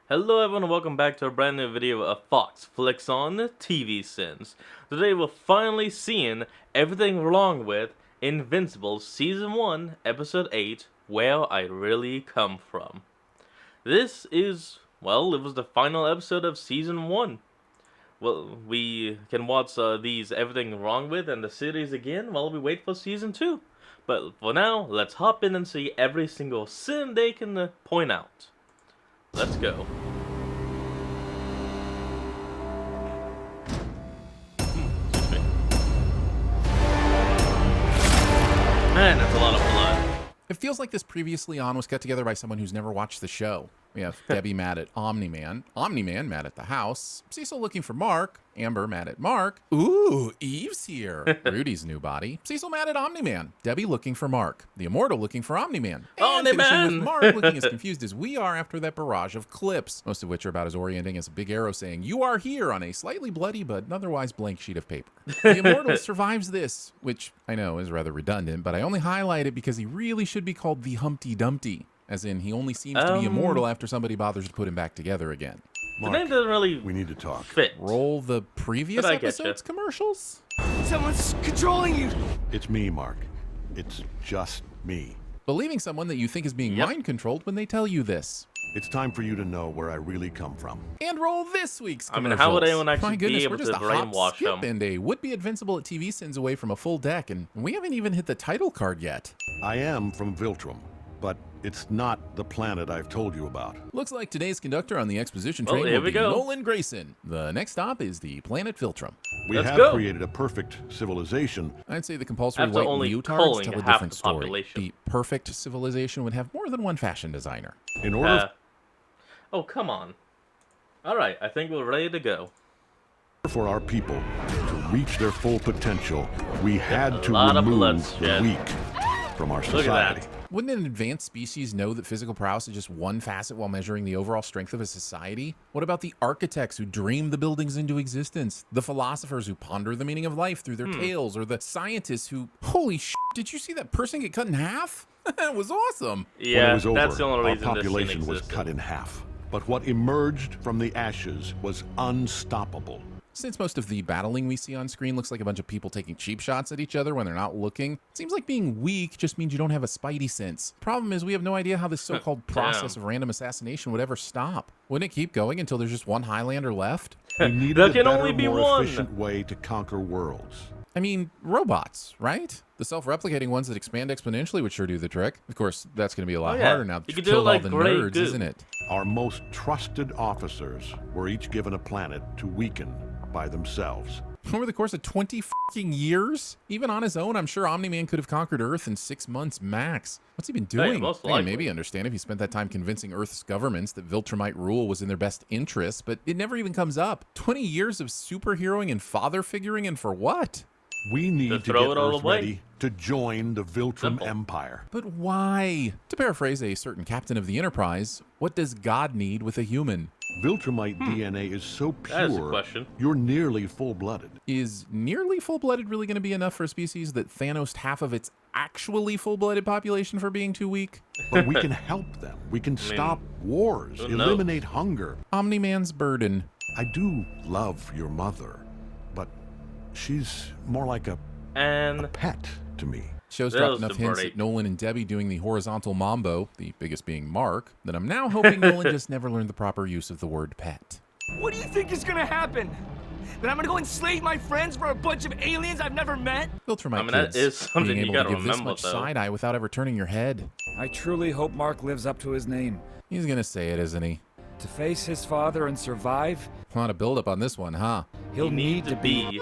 Hello everyone and welcome back to a brand new video of Fox Flicks on TV Sins. Today we're finally seeing everything wrong with Invincible Season 1, Episode 8, Where I Really Come From. This is, well, it was the final episode of Season 1. Well, we can watch these Everything Wrong With and the series again while we wait for Season 2. But for now, let's hop in and see every single sin they can point out. Let's go. Man, that's a lot of blood. It feels like this previously on was cut together by someone who's never watched the show. We have Debbie mad at Omni-Man, Omni-Man mad at the house, Cecil looking for Mark, Amber mad at Mark. Ooh, Eve's here. Rudy's new body. Cecil mad at Omni-Man, Debbie looking for Mark, the Immortal looking for Omni-Man. And finishing with Mark looking as confused as we are after that barrage of clips, most of which are about as orienting as a big arrow saying, "You are here," on a slightly bloody but otherwise blank sheet of paper. The Immortal survives this, which I know is rather redundant, but I only highlight it because he really should be called the Humpty Dumpty. As in, he only seems to be immortal after somebody bothers to put him back together again. Mark, the name doesn't really we need to talk. fit. Roll the previous episode's commercials? Someone's controlling you! It's me, Mark. It's just me. Believing someone that you think is being mind-controlled when they tell you this. It's time for you to know where I really come from. And roll this week's I commercials. mean, how would anyone actually My goodness, be able we're just to a hop, brainwash skip, them? and a would-be Invincible at TV Sins away from a full deck, and we haven't even hit the title card yet. I am from Viltrum, but it's not the planet I've told you about. Looks like today's conductor on the exposition train here will we be go. Nolan Grayson. The next stop is the planet Viltrum. We Let's have go. created a perfect civilization. I'd say the compulsory After white only leotards culling tell a half different the story. population. The perfect civilization would have more than one fashion designer. In order Oh, come on. Alright, I think we're ready to go. for our people to reach their full potential, we had to lot of remove bloodshed. the weak from our Look at society. that. Wouldn't an advanced species know that physical prowess is just one facet while measuring the overall strength of a society? What about the architects who dream the buildings into existence? The philosophers who ponder the meaning of life through their tales? Or the scientists who, holy shit, did you see that person get cut in half? That was awesome. When Yeah, it was over, that's the only our reason this population scene was existed. cut in half. But what emerged from the ashes was unstoppable. Since most of the battling we see on screen looks like a bunch of people taking cheap shots at each other when they're not looking, it seems like being weak just means you don't have a spidey sense. Problem is, we have no idea how this so-called process of random assassination would ever stop. Wouldn't it keep going until there's just one Highlander left? We needed There a can better, only be more one. efficient way to conquer worlds. I mean, robots, right? The self-replicating ones that expand exponentially would sure do the trick. Of course, that's going to be a lot yeah. harder now that You you've could do it killed all like the Grey nerds, Goo. isn't it? Our most trusted officers were each given a planet to weaken by themselves. Over the course of 20 fucking years? Even on his own, I'm sure Omni-Man could have conquered Earth in 6 months max. What's he been doing? most I can likely. maybe understand if he spent that time convincing Earth's governments that Viltrumite rule was in their best interests, but it never even comes up. 20 years of superheroing and father figuring, and for what? We need to throw get it all Earth away. ready to join the Viltrum Simple. Empire. But why? To paraphrase a certain captain of the Enterprise, what does God need with a human? Viltrumite DNA is so That is a pure, question. you're nearly full-blooded. Is nearly full-blooded really going to be enough for a species that Thanos half of its actually full-blooded population for being too weak? But we can help them. We can stop wars, who knows? eliminate hunger. Omni-Man's burden. I do love your mother, but she's more like a And pet to me. Shows That dropped was enough the hints break. at Nolan and Debbie doing the horizontal mambo, the biggest being Mark, that I'm now hoping Nolan just never learned the proper use of the word pet. What do you think is gonna happen? That I'm gonna go enslave my friends for a bunch of aliens I've never met? Filter my I mean, that kids. is something being you able gotta to give this remember, much though. side-eye without ever turning your head. I truly hope Mark lives up to his name. He's gonna say it, isn't he? To face his father and survive, A lot of build-up on this one, huh? he'll you need to be.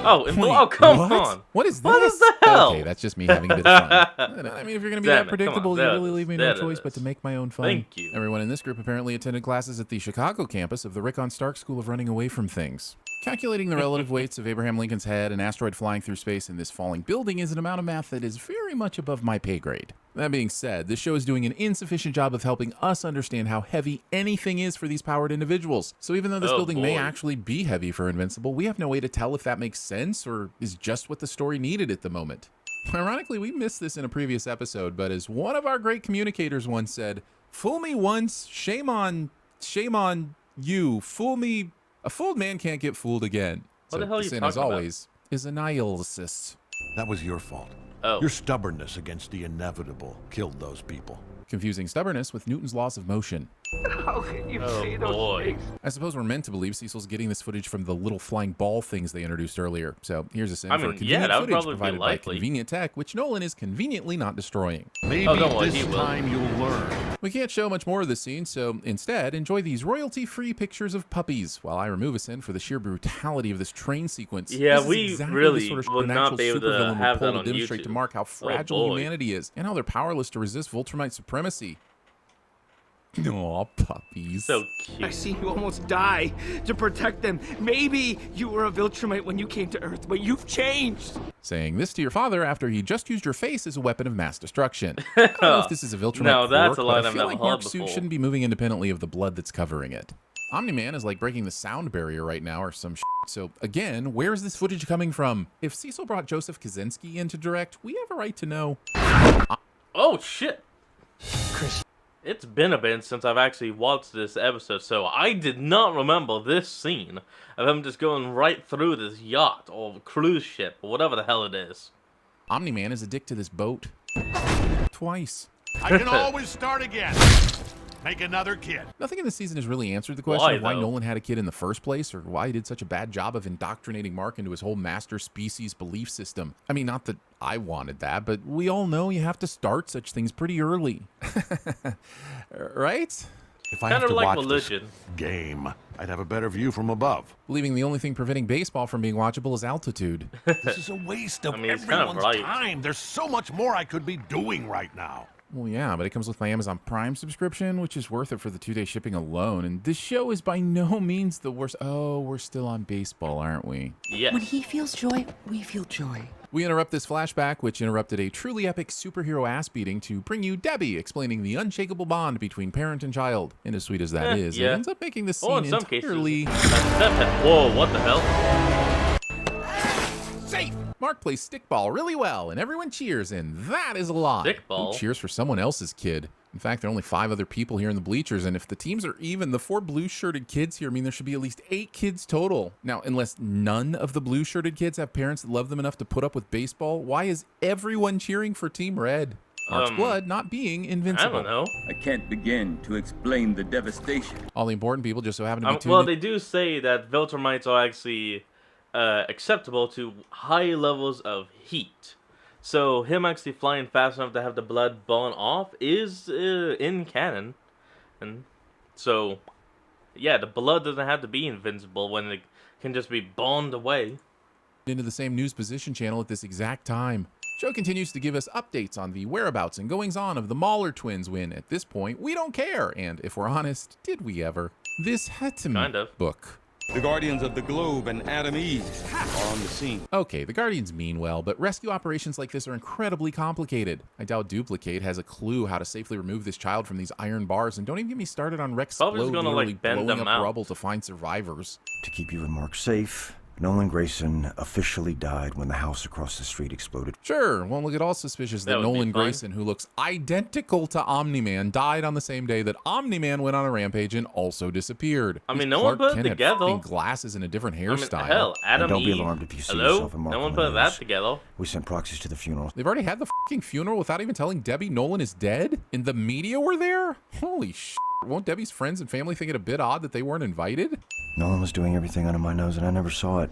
Oh, Wait, oh, come what? on. What is this? What the hell? Okay, that's just me having a bit of fun. I mean, if you're going to be Damn that it, come on, predictable, you there it really is, leave me no there it choice but is. to make my own fun. Thank you. Everyone in this group apparently attended classes at the Chicago campus of the Rickon Stark School of Running Away from Things. Calculating the relative weights of Abraham Lincoln's head, an asteroid flying through space, and this falling building is an amount of math that is very much above my pay grade. That being said, this show is doing an insufficient job of helping us understand how heavy anything is for these powered individuals. So even though this Oh, building may boy. actually be heavy for Invincible, we have no way to tell if that makes sense or is just what the story needed at the moment. Ironically, we missed this in a previous episode, but as one of our great communicators once said, "Fool me once, shame on shame on you. Fool me. A fooled man can't get fooled again. What the hell are you sin, talking as about? always, is a nihilist. That was your fault. Oh. Your stubbornness against the inevitable killed those people. Confusing stubbornness with Newton's laws of motion. How can you Oh, say those boy. things? I suppose we're meant to believe Cecil's getting this footage from the little flying ball things they introduced earlier. So here's a sin I for mean, convenient yeah, that would footage probably be provided by likely. convenient tech, which Nolan is conveniently not destroying. Maybe Oh, don't worry, this he will. time you'll learn. We can't show much more of this scene, so instead, enjoy these royalty-free pictures of puppies while I remove a sin for the sheer brutality of this train sequence. Yeah, This is we exactly really the sort of would not supernatural be able to supervillain have would pull that to on demonstrate to YouTube. Mark how fragile boy. humanity is and how they're powerless to resist Viltrumite supremacy. Aw, puppies. So I cute. seen you almost die to protect them. Maybe you were a Viltrumite when you came to Earth, but you've changed. Saying this to your father after he just used your face as a weapon of mass destruction. I don't know if this is a Viltrumite No, that's quirk, a line but I I've feel never like heard Mark's suit before. shouldn't be moving independently of the blood that's covering it. Omni-Man is like breaking the sound barrier right now or some shit. So again, where's this footage coming from? If Cecil brought Joseph Kaczynski in to direct, we have a right to know. Oh, shit. Chris. It's been a bit since I've actually watched this episode, so I did not remember this scene of him just going right through this yacht or cruise ship or whatever the hell it is. Omni-Man is a dick to this boat. Twice. I can always start again. Make another kid. Nothing in this season has really answered the question of why though? Nolan had a kid in the first place, or why he did such a bad job of indoctrinating Mark into his whole master species belief system. I mean, not that I wanted that, but we all know you have to start such things pretty early. Right? If I Kind have of to like watch religion. this game, I'd have a better view from above. Believing the only thing preventing baseball from being watchable is altitude. This is a waste of I mean, it's kind of everyone's right. time. There's so much more I could be doing right now. Well, yeah, but it comes with my Amazon Prime subscription, which is worth it for the 2-day shipping alone. And this show is by no means the worst. Oh, we're still on baseball, aren't we? Yes. When he feels joy, we feel joy. We interrupt this flashback, which interrupted a truly epic superhero ass beating, to bring you Debbie explaining the unshakable bond between parent and child. And as sweet as that is, yeah. it ends up making the Oh, in scene some entirely... cases. Whoa, what the hell? Safe! Mark plays stickball really well, and everyone cheers, and that is a lie. Stickball? Who cheers for someone else's kid? In fact, there are only 5 other people here in the bleachers, and if the teams are even, the 4 blue-shirted kids here mean there should be at least 8 kids total. Now, unless none of the blue-shirted kids have parents that love them enough to put up with baseball, why is everyone cheering for Team Red? Mark's blood not being invincible. I don't know. I can't begin to explain the devastation. All the important people just so happen to be tuned Well, in. they do say that Viltrumites are actually acceptable to high levels of heat. So him actually flying fast enough to have the blood burn off is in canon. And so, yeah, the blood doesn't have to be invincible when it can just be burned away. into the same news position channel at this exact time. Show continues to give us updates on the whereabouts and goings-on of the Mahler twins when, at this point, we don't care. And if we're honest, did we ever? This Hatem Kind of. book. The Guardians of the Globe and Adam Eve are on the scene. Okay, the Guardians mean well, but rescue operations like this are incredibly complicated. I doubt Duplicate has a clue how to safely remove this child from these iron bars, and don't even get me started on Rex Probably Splode just gonna, literally like, bend blowing them up out. rubble to find survivors. To keep you and Mark safe, Nolan Grayson officially died when the house across the street exploded. Sure, won't look at all suspicious that That would be Nolan fun. Grayson, who looks identical to Omni-Man, died on the same day that Omni-Man went on a rampage and also disappeared. I mean, At least no one Clark put it Kent had together. fucking glasses and a different I mean, hairstyle. hell, Adam And don't be Eve. alarmed if you see Hello? yourself and Mark No one on the put that news. together. We sent proxies to the funeral. They've already had the fucking funeral without even telling Debbie Nolan is dead? And the media were there? Holy shit. Won't Debbie's friends and family think it a bit odd that they weren't invited? Nolan was doing everything under my nose and I never saw it.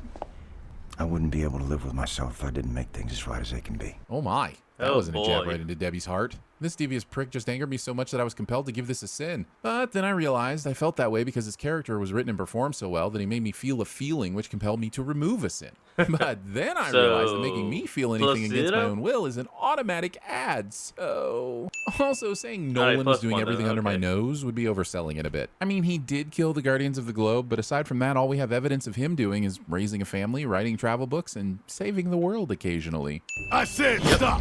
I wouldn't be able to live with myself if I didn't make things as right as they can be. Oh my. That Oh, wasn't a jab boy. right into Debbie's heart. This devious prick just angered me so much that I was compelled to give this a sin. But then I realized I felt that way because his character was written and performed so well that he made me feel a feeling which compelled me to remove a sin. But then I realized that making me feel anything against my Placido? own will is an automatic ad. So, also saying Alright, Nolan was plus doing one then, everything under my okay. nose would be overselling it a bit. I mean, he did kill the Guardians of the Globe, but aside from that, all we have evidence of him doing is raising a family, writing travel books, and saving the world occasionally. I said stop.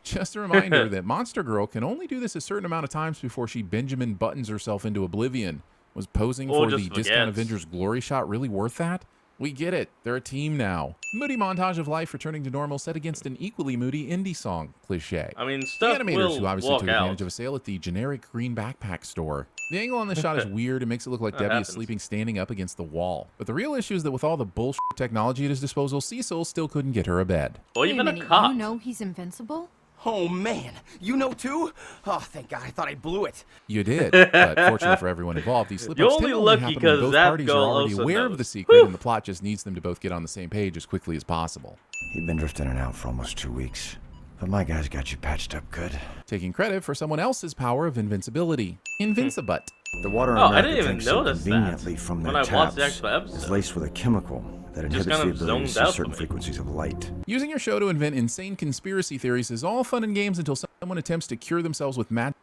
Just a reminder that Monster Girl can only do this a certain amount of times before she Benjamin Buttons herself into oblivion. Was posing Or for the just Discount forgets. Avengers glory shot really worth that? We get it. They're a team now. Moody montage of life returning to normal set against an equally moody indie song cliche. I mean, The stuff animators will who obviously walk took advantage out. of a sale at the generic green backpack store. The angle on this shot is weird and makes it look like That Debbie happens. is sleeping standing up against the wall. But the real issue is that with all the bullshit technology at his disposal, Cecil still couldn't get her a bed. Or Wait a even a minute, cop. you know he's invincible? Oh man, you know too? Oh, thank God, I thought I blew it. You did, but fortunately for everyone involved, these slip-ups You're tend only to only lucky happen when 'cause both that parties are girl already also aware of knows. the secret, and the plot just needs them to both get on the same page as quickly as possible. You've been drifting in and out for almost 2 weeks. But my guys got you patched up good. Taking credit for someone else's power of invincibility. Invincibut. The water in Oh, I America didn't even drinks so notice that conveniently from when their I watched the taps actual episode. is laced with a chemical that inhibits kind the of ability to zoned see out for certain me. frequencies of light. Using your show to invent insane conspiracy theories is all fun and games until someone attempts to cure themselves with magic.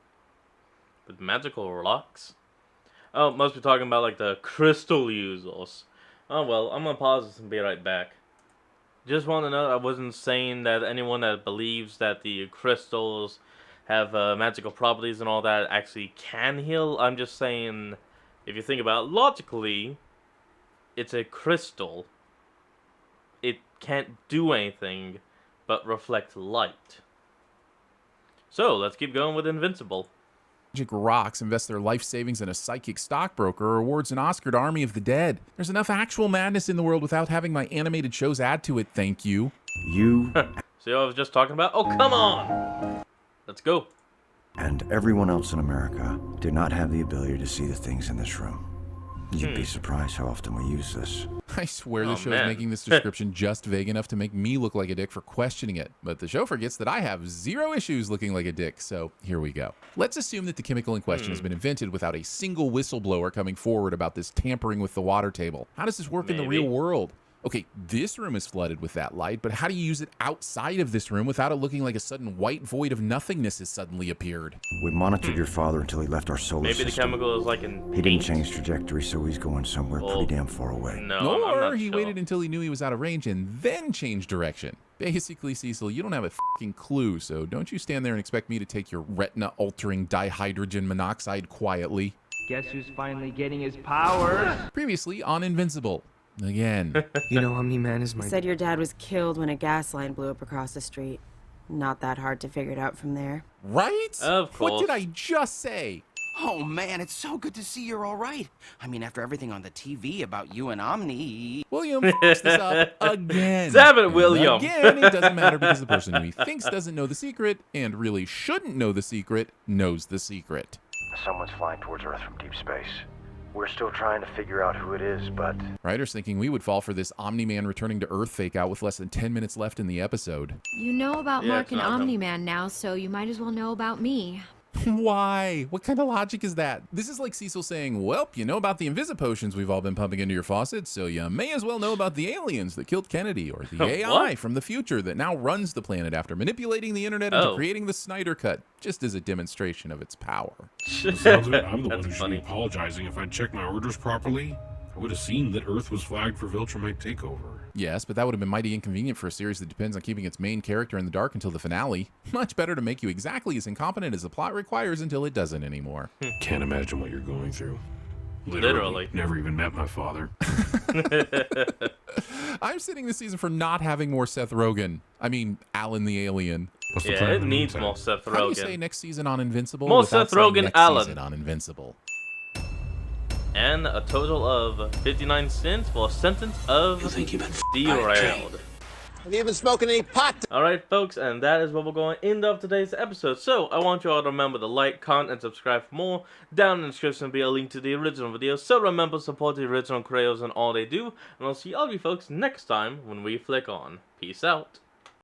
With magical rocks? Oh, must be talking about like the crystal users. Oh well, I'm gonna pause this and be right back. Just want to note I wasn't saying that anyone that believes that the crystals have magical properties and all that actually can heal. I'm just saying, if you think about it logically, it's a crystal. It can't do anything but reflect light. So, let's keep going with Invincible. Rocks invest their life savings in a psychic stockbroker or awards an Oscar to Army of the Dead. There's enough actual madness in the world without having my animated shows add to it, thank you. You See what I was just talking about? Oh, come on! Let's go. and everyone else in America do not have the ability to see the things in this room. You'd be surprised how often we use this. I swear the Oh, show man. is making this description just vague enough to make me look like a dick for questioning it. But the show forgets that I have zero issues looking like a dick, so here we go. Let's assume that the chemical in question has been invented without a single whistleblower coming forward about this tampering with the water table. How does this work in the Maybe. real world? Okay, this room is flooded with that light, but how do you use it outside of this room without it looking like a sudden white void of nothingness has suddenly appeared? We monitored your father until he left our solar Maybe the system. chemical is like in He didn't paint? change trajectory, so he's going somewhere Well, pretty damn far away. No, I'm Or not he sure. waited until he knew he was out of range and then changed direction. Basically, Cecil, you don't have a fucking clue, so don't you stand there and expect me to take your retina-altering dihydrogen monoxide quietly. Guess who's finally getting his powers? Previously on Invincible. Again. You know, Omni-Man is my... Said your dad was killed when a gas line blew up across the street. Not that hard to figure it out from there. Right? Of What did course. I just say? Oh man, it's so good to see you're all right. I mean, after everything on the TV about you and Omni. William fucks this up again. Damn it, And William. Again, it doesn't matter because the person who he thinks doesn't know the secret and really shouldn't know the secret knows the secret. Someone's flying towards Earth from deep space. We're still trying to figure out who it is, but Writers thinking we would fall for this Omni-Man returning to Earth fake out with less than 10 minutes left in the episode. You know about Yeah, Mark it's and not them. Omni-Man now, so you might as well know about me. Why? What kind of logic is that? This is like Cecil saying, well, you know about the Invisipotions we've all been pumping into your faucets, so you may as well know about the aliens that killed Kennedy, or the AI What? from the future that now runs the planet after manipulating the internet into Oh. creating the Snyder Cut, just as a demonstration of its power. Sounds like I'm the one That's who should funny. be apologizing. If I'd checked my orders properly, I would have seen that Earth was flagged for Viltrumite takeover. Yes, but that would have been mighty inconvenient for a series that depends on keeping its main character in the dark until the finale. Much better to make you exactly as incompetent as the plot requires until it doesn't anymore. Can't imagine what you're going through. Literally. Never even met my father. I'm sitting this season for not having more Seth Rogen. I mean, Alan the Alien. What's the Yeah, plan it in the needs meantime? more Seth How do you say Rogen. next season on Invincible? More without Seth saying Rogen, next Alan. season on Invincible. And a total of 59 cents for a sentence of derailed. Have you been smoking any pot? Alright folks, and that is what we're going to end of today's episode. So, I want you all to remember to like, comment, and subscribe for more. Down in the description will be a link to the original video. So remember, support the original creators and all they do. And I'll see all of you folks next time when we flick on. Peace out.